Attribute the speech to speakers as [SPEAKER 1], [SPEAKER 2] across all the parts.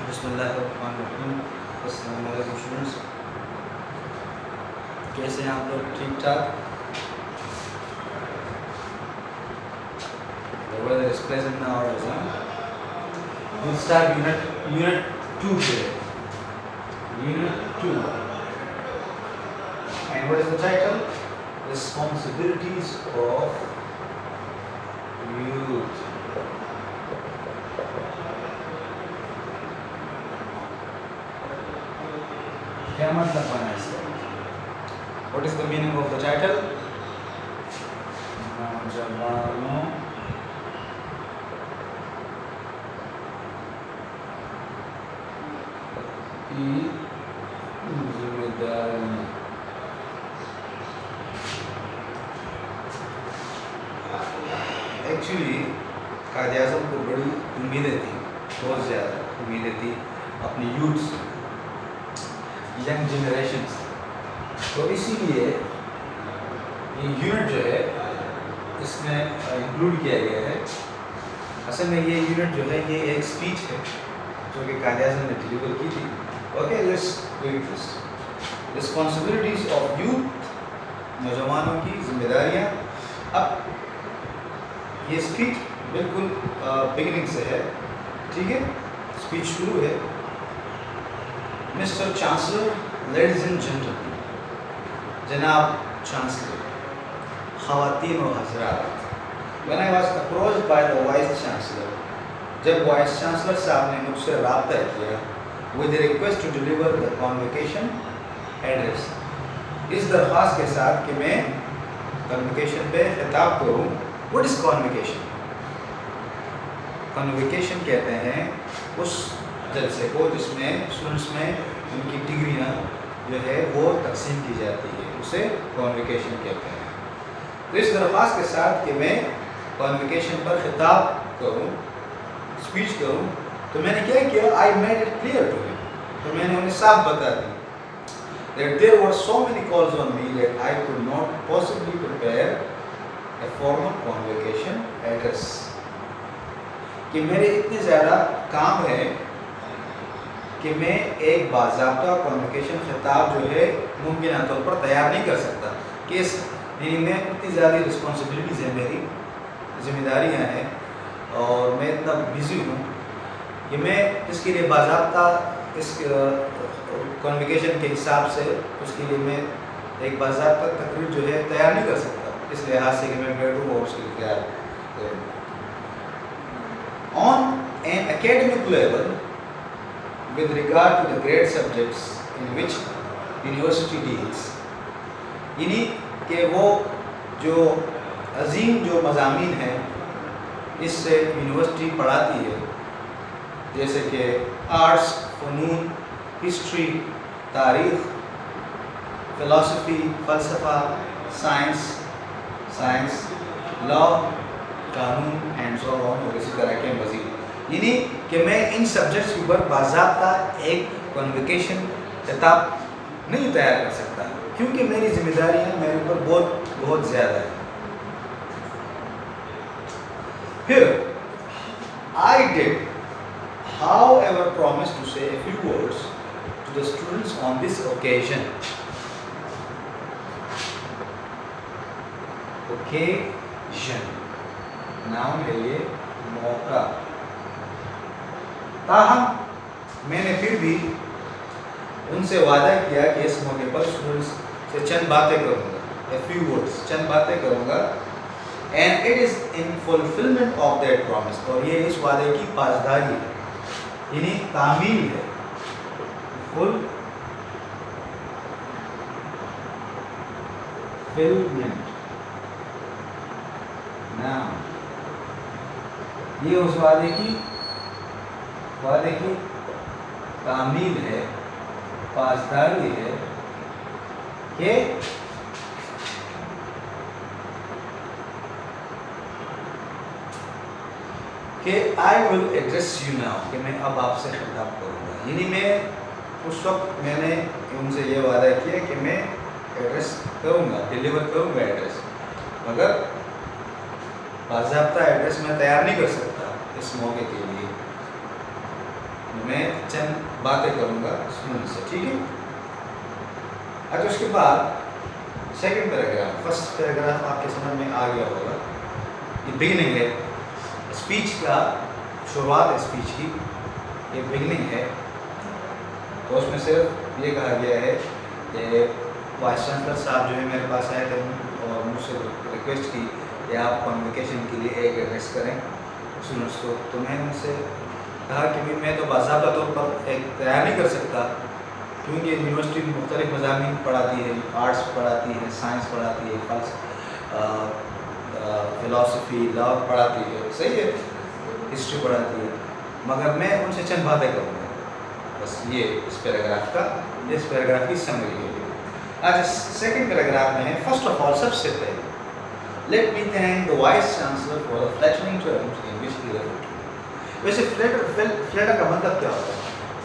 [SPEAKER 1] बिस्मिल्लाहिर्रहमानिर्रहीम। अस्सलाम वालेकुम स्टूडेंट्स, कैसे हैं आप लोग? ठीक ठाक? The weather is pleasant nowadays, huh? We'll start unit 2 today. Unit 2. And what is the title? Responsibilities of youth. क्या मतलब बना इसका? What is the meaning of the title? नौजवानों की जिम्मेदारी। एक्चुअली कायद-ए-आज़म को बड़ी उम्मीदें थी, बहुत ज़्यादा उम्मीदें थी अपनी यूथ से, यंग जनरेशन से। तो इसीलिए ये यूनिट जो है इसमें इंक्लूड किया गया है। असल में ये यूनिट जो है ये एक स्पीच है जो कि कायद-ए-आज़म ने डिलीवर की थी। Okay, let's read this. Responsibilities of youth, नौजवानों की जिम्मेदारियाँ। अब ये स्पीच बिल्कुल बिगिनिंग से है, ठीक है? स्पीच शुरू है। Mister chancellor, ladies and gentleman, जनाब चांसलर, ख़वातीन और हज़रात, when I was approached by the vice chancellor, जब वाइस चांसलर साहब ने मुझसे रब्ता किया with request to deliver the convocation address, इस दरख्वास्त के साथ कि मैं कॉन्वोकेशन पे खिताब करूँ। What is convocation? कॉन्वोकेशन कहते हैं उस जलसे को जिसमें स्टूडेंट्स में उनकी डिग्रियाँ जो है वो तकसीम की जाती है, उसे कॉन्वोकेशन कहते हैं। तो इस दरख्वास्त के साथ कि मैं कॉन्वोकेशन पर खिताब करूँ, स्पीच करूँ, तो मैंने क्या किया? I made it clear to him, तो मैंने उन्हें साफ बता दी that there were so many calls on me that I could not possibly prepare a formal convocation address, कि मेरे इतने ज़्यादा काम है कि मैं एक बाज़ाब्ता कॉन्वोकेशन खिताब जो है मुमकिन तौर पर तैयार नहीं कर सकता। कि इस मैं इतनी ज़्यादा रिस्पॉन्सिबिलिटीज़ हैं, मेरी जिम्मेदारियाँ हैं और मैं इतना बिज़ी हूँ कि मैं इसके लिए बाज़ाब्ता इस कॉन्वोकेशन के हिसाब से उसके लिए मैं एक बाज़ाब्ता तकरीर जो है तैयार नहीं कर सकता, इस लिहाज से कि मैं बैठूँ और उसके लिए तैयार करूँ। On an academic level, with regard to the great subjects in which university deals, यानी कि वो जो अजीम जो मज़ामीन हैं इससे यूनिवर्सिटी पढ़ाती है, जैसे कि आर्ट्स, फ़नून, हिस्ट्री, तारीख़, फ़िलासफ़ी, फ़लसफ़ा, साइंस, लॉ, कानून एंड सो ऑन, और इसी तरह के मज़ीद। यानी कि मैं इन सब्जेक्ट्स के ऊपर बाज़ाब्ता एक कॉन्वोकेशन किताब नहीं तैयार कर सकता क्योंकि मेरी जिम्मेदारियाँ मेरे ऊपर बहुत ज़्यादा है। फिर I did, however, promise to say a few words to the students on this occasion. Occasion, नाम है ये मौका। ताहम मैंने फिर भी उनसे वादा किया कि इस मौके पर स्टूडेंट्स से चंद बातें करूँगा, a few words, चंद बातें करूँगा, and it is in fulfillment of that promise, और ये इस वादे की पासदारी है, यानी तामील है। fulfillment, नाम, ये उस वादे की तामील है, पासदारी है कि I will address you now, कि मैं अब आपसे खिताब करूँगा। यानी मैं उस वक्त मैंने उनसे ये वादा किया कि मैं एड्रेस करूँगा, डिलीवर करूँगा एड्रेस, मगर बाज़ाब्ता एड्रेस मैं तैयार नहीं कर सकता इस मौके के लिए, मैं चंद बातें करूँगा स्टूडेंट से, ठीक है। अच्छा, उसके बाद सेकंड पैराग्राफ, फर्स्ट पैराग्राफ आपके समझ में आ गया होगा, ये बिगिनिंग है स्पीच का, शुरुआत है स्पीच की, ये बिगिनिंग है। तो उसमें सिर्फ ये कहा गया है कि वाइस चांसलर साहब जो है मेरे पास आए थे और मुझसे रिक्वेस्ट की कि आप कॉन्वोकेशन के लिए एक एड्रेस करें स्टूडेंट्स को। तो मैंने उनसे कहा कि भाई मैं तो बाज़ाब्ता तौर पर एक तैयार नहीं कर सकता, क्योंकि यूनिवर्सिटी में मुख्तलिफ मज़ामीन पढ़ाती है, आर्ट्स पढ़ाती है, साइंस पढ़ाती है, फ़िलासफ़ी, लॉ पढ़ाती है, सही है, हिस्ट्री पढ़ाती है, मगर मैं उनसे चंद बातें करूँगा। बस ये इस पैराग्राफ की समरी है। आज सेकंड पैराग्राफ में है, फर्स्ट ऑफ ऑल, सबसे पहले let me thank the vice chancellor for the flattering terms in which he referred to. वैसे फ्लैटर का मतलब क्या होता है?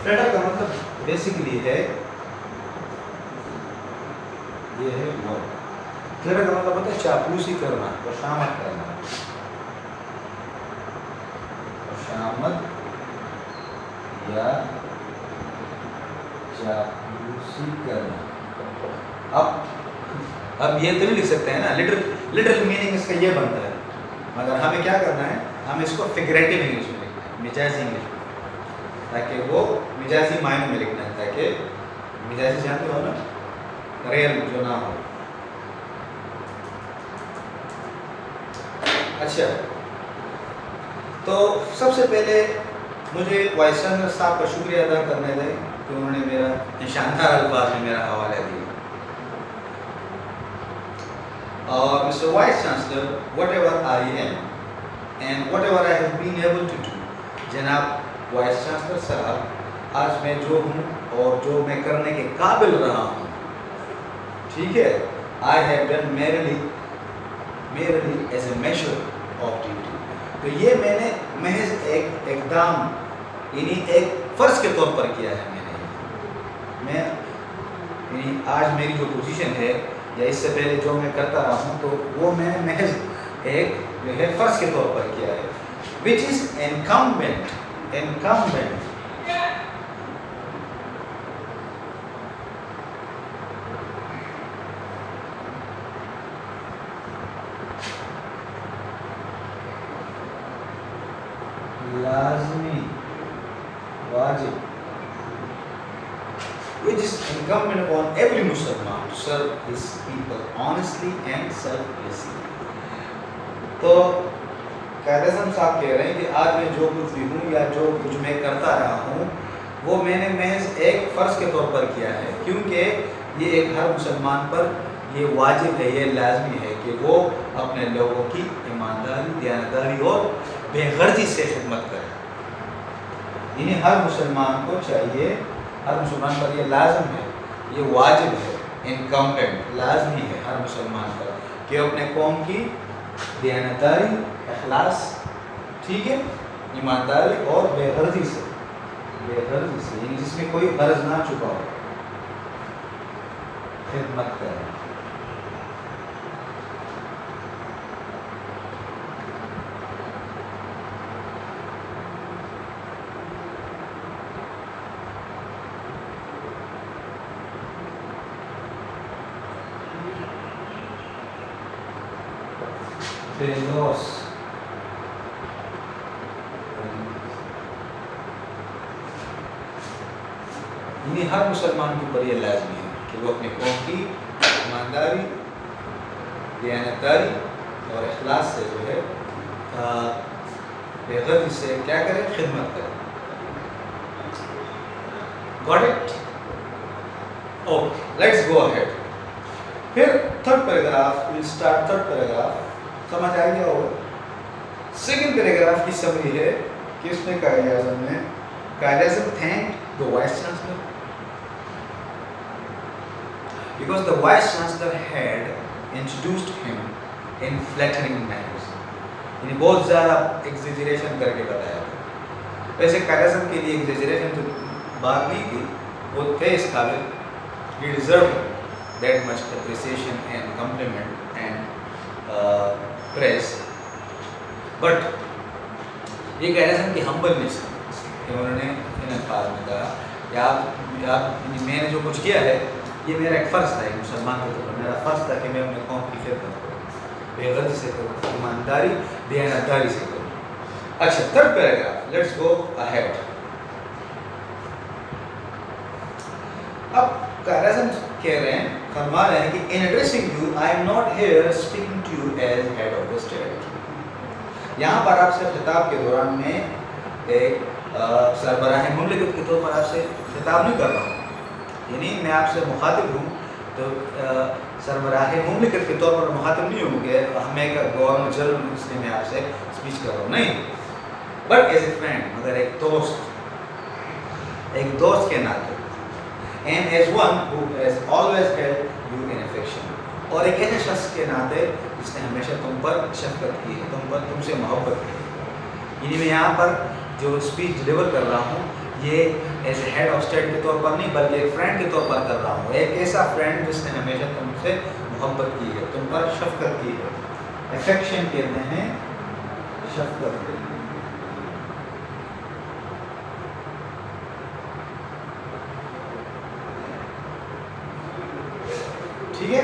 [SPEAKER 1] फ्लैटर का मतलब बेसिकली है, ये है वर्ड। फ्लैटर का मतलब होता है चापलूसी करना, खुशामद करना, खुशामद या चापलूसी करना। अब ये तो नहीं लिख सकते हैं ना, लिटरल मीनिंग इसका ये बनता है, मगर हमें क्या करना है, हम इसको फिगरेटिव इंग्लिश में लिखना है, मिजाजी इंग्लिश में, ताकि वो मिजाजी मायनों में लिखना है, ताकि मिजाजी जानते हो ना, रियल जो ना हो। अच्छा, तो सबसे पहले मुझे वाइस चांसलर साहब का शुक्रिया अदा करने दें कि उन्होंने मेरा शानदार अल्फाज में मेरा हवाला दिया। और mister vice chancellor, whatever I am and whatever I have been able to do, जनाब वाइस चांसलर साहब, आज मैं जो हूँ और जो मैं करने के काबिल रहा हूँ, ठीक है, I have done merely as a measure of duty। तो ये मैंने महज एक इक़दाम, यानी एक फ़र्ज़ के तौर पर किया है मैं यानी आज मेरी जो पोजीशन है या इससे पहले जो मैं करता रहा हूँ, तो वो मैंने महज एक जो है फ़र्ज़ के तौर पर किया है, विच इज़ इनकम्बेंट लाज़मी, वाजिब, which is incumbent upon every Muslim to serve his people honestly and selflessly। तो कायद-ए-आज़म साहब कह रहे हैं कि आज मैं जो कुछ भी हूँ या जो कुछ मैं करता रहा हूँ, वो मैंने महज एक फ़र्ज़ के तौर पर किया है, क्योंकि ये एक हर मुसलमान पर ये वाजिब है, ये लाजमी है कि वो अपने लोगों की ईमानदारी, दयानतदारी और बेग़र्ज़ी से खिदमत करे। यानी हर मुसलमान को चाहिए, हर मुसलमान पर ये लाजम है, ये वाजिब है, इनकम्बेंट, लाजमी है हर मुसलमान पर कि अपने कौम की दयानतदारी, इखलास, ठीक है, ईमानदारी और बेग़र्ज़ी से यानी जिसमें कोई गरज ना छुपा हो, खिदमत करें। बेलौस यानी हर मुसलमान के ऊपर यह लाजमी है कि वो अपने कौम की ईमानदारी, दयानतदारी और इखलास से जो है बेग़र्ज़ी से क्या करें, खिदमत करें। Got it? Okay, let's go ahead. फिर third paragraph, will start third paragraph, समझ आ गया होगा। सेकंड पैराग्राफ की समरी है कि उसमें कायद-ए-आज़म ने thank the vice chancellor because the vice chancellor had introduced him in flattering manners, यानी बहुत ज़्यादा एग्जेजरेशन करके बताया था। वैसे कायद-ए-आज़म के लिए एग्जेजरेशन तो बात नहीं थी, वो थे इस काबिल, he deserved that much appreciation and compliment and praise, but ये कह रहे थे कि हम्बलनेस, उन्होंने इन अल्फाज में कहा कि आप मैंने जो कुछ किया है ये मेरा एक फ़र्ज़ था, एक मुसलमान के तौर पर मेरा फ़र्ज़ था कि मैं अपने कौम की खिदमत करूँ, बेग़र्ज़ी से करूँ, ईमानदारी दयानतदारी से करूँ। अच्छा, third paragraph, let's go ahead. अब कायरज़म कह रहे हैं, फरमा रहे हैं कि in addressing you I am not here speaking to you as head of the state. यहाँ पर आपसे खिताब के दौरान में एक सरबराह मुमलिकत के तौर पर आपसे खिताब नहीं कर रहा हूँ, यानी मैं आपसे मुखातिब हूँ तो सरबराह मुमलिकत के तौर पर मुखातिब नहीं हूँ कि हमें एक गवर्नर जनरल इसलिए मैं आपसे स्पीच कर रहा हूँ, नहीं, बट एज ए फ्रेंड, मगर एक दोस्त के नाते, and as one who has always held you in affection, और एक ऐसे शख्स के नाते जिसने हमेशा तुम पर शफकत की है, तुमसे मोहब्बत की है। यानी मैं यहाँ पर जो स्पीच डिलीवर कर रहा हूँ ये as a head of state के तौर पर नहीं बल्कि एक फ्रेंड के तौर पर कर रहा हूँ, एक ऐसा फ्रेंड जिसने हमेशा तुमसे मोहब्बत की है, तुम पर शफकत की है। अफेक्शन कहते हैं शफकत। ठीक है,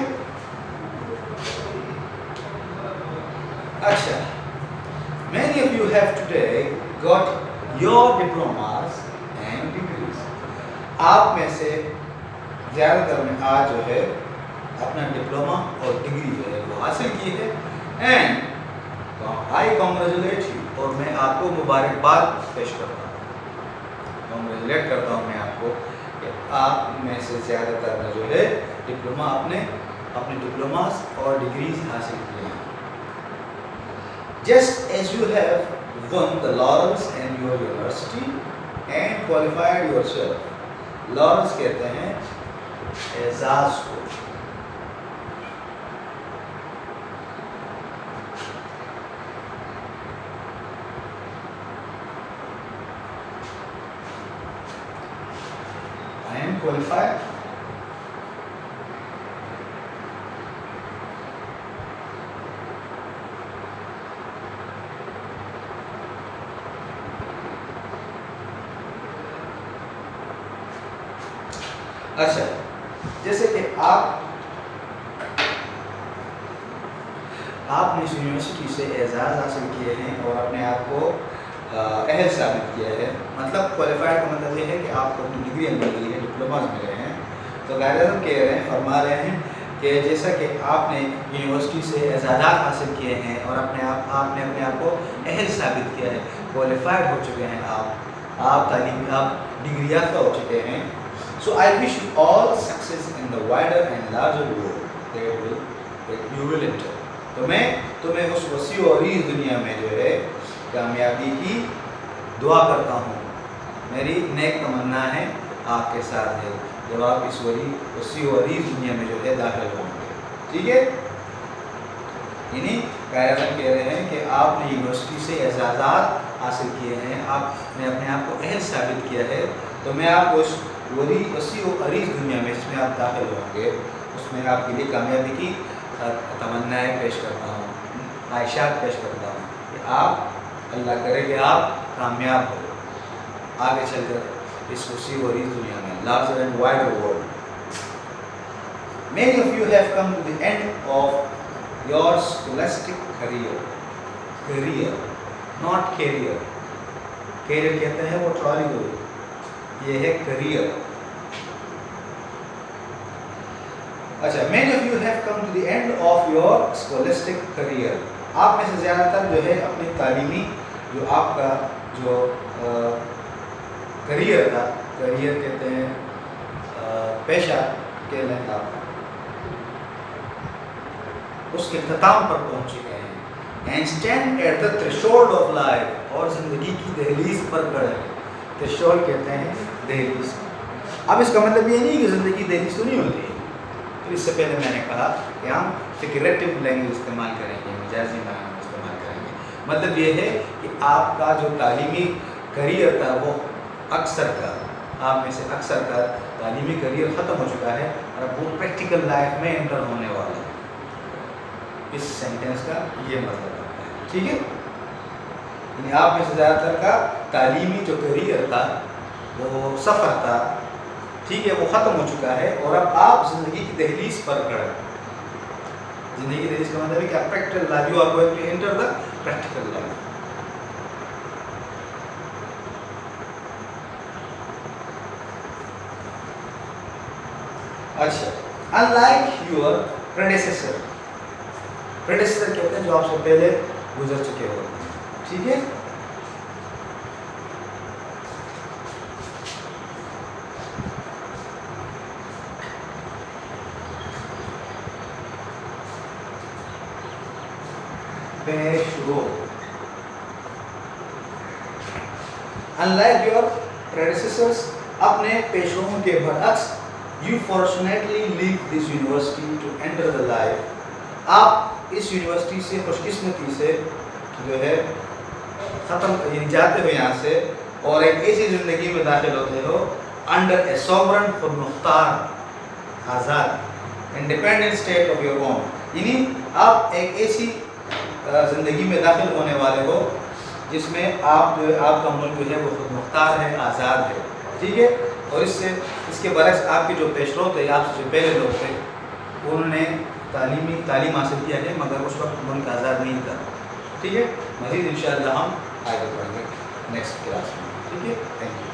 [SPEAKER 1] अच्छा, many of you have today got your diplomas and degrees। आप में से ज़्यादातर ने आज जो है अपना डिप्लोमा और डिग्री जो है वो हासिल की है, एंड आई कॉन्ग्रेचुलेट यू, और मैं आपको मुबारकबाद पेश करता हूँ, कॉन्ग्रेचुलेट करता हूँ मैं आपको कि आप में से ज़्यादातर ने जो है डिप्लोमा अपने डिप्लोमास और डिग्रीज हासिल किए हैं। Just as you have won the laurels in your university and qualified yourself, laurels कहते हैं एजाज को, I am qualified अच्छा, जैसे कि आपने इस यूनिवर्सिटी से एजाज़ हासिल किए हैं और अपने आप को अहल साबित किया है, मतलब क्वालिफाइड का मतलब ये है कि आपको अपनी डिग्री मिल गई है, डिप्लोमाज मिले हैं। तो कायरज़म कह रहे हैं, फरमा रहे हैं कि जैसा कि आपने यूनिवर्सिटी से एजाज़ात हासिल किए हैं और आपने अपने आप को अहल साबित किया है, क्वालिफाइड हो चुके हैं, आप डिग्री याफ्ता हो चुके हैं। So I wish you all success in the wider and larger world that you will enter। तो मैं तुम्हें उस वसी और इस दुनिया में जो है कामयाबी की दुआ करता हूँ, मेरी नेक तमन्ना है आपके साथ है जब आप इस वसी और इस दुनिया में जो है दाखिल होंगे। ठीक है, यानी कायरज़म कह रहे हैं कि आपने यूनिवर्सिटी से एजाज़ात हासिल किए हैं, आपने अपने आप को अहल साबित किया है, तो मैं आपको उस वसी और अरीज़ दुनिया में जिसमें आप दाखिल होंगे उसमें आपके लिए कामयाबी की तमन्नाएँ पेश करता हूँ, ख्वाहिशात पेश करता हूँ कि आप अल्लाह करे कि आप कामयाब हो आगे चलकर इस वसी और अरीज़ दुनिया में, larger and wider world. Many of you have come to the end of your scholastic career, not career। career कहते हैं वो ट्रॉली को, ये है करियर। अच्छा, many of you have come to the end of your scholastic career। आप में से ज़्यादातर जो है अपने तालीमी जो आपका जो करियर था, करियर कहते हैं पेशा के लें आप, उसके इख्तिताम पर पहुंच चुके हैं। And stand at the threshold of life, और ज़िंदगी की दहलीज पर खड़े हैं। थ्रेशोल्ड कहते हैं दहलीज। अब इसका मतलब ये नहीं कि ज़िंदगी दहलीज तो नहीं होती है, तो इससे पहले मैंने कहा कि हम फिगरेटिव लैंग्वेज इस्तेमाल करेंगे, मजाजी माना इस्तेमाल करेंगे। मतलब ये है कि आपका जो तालीमी करियर था वो अक्सर का, आप में से अक्सर का तालीमी करियर ख़त्म हो चुका है और अब वो प्रैक्टिकल लाइफ में एंटर होने वाला है। इस सेंटेंस का ये मतलब होता है। ठीक है, یعنی آپ میں سے زیادہ تر کا تعلیمی جو کیریئر تھا، وہ سفر تھا، ٹھیک ہے، وہ ختم ہو چکا ہے، اور اب آپ زندگی کی دہلیز پر کھڑے ہیں۔ زندگی کی دہلیز کا مطلب ہے کہ آپ practical life, you are going to enter the practical life. اچھا، unlike your predecessor، predecessor کہتے ہیں جو آپ سے پہلے گزر چکے ہو، ٹھیک ہے۔ پیش رو، unlike your predecessors، اپنے پیشروؤں کے برعکس، you fortunately leave this university to enter the life، آپ اس یونیورسٹی سے خوش قسمتی سے جو ہے ختم جاتے ہو یہاں سے، اور ایک ایسی زندگی میں داخل ہوتے ہو انڈر اے سوورن، خود مختار، آزاد، independent state of your own, یعنی آپ ایک ایسی زندگی میں داخل ہونے والے ہو جس میں آپ کا ملک جو ہے وہ خود مختار ہے، آزاد ہے، ٹھیک ہے۔ اور اس کے برعکس آپ کے جو پیشرو تھے، آپ سے جو پہلے لوگ تھے، انہوں نے تعلیم حاصل کیا ہے، مگر اس وقت ملک آزاد نہیں تھا، ٹھیک ہے۔ مزید انشاءاللہ ہم آگے پڑھیں گے نیکسٹ کلاس میں، ٹھیک ہے، تھینک یو۔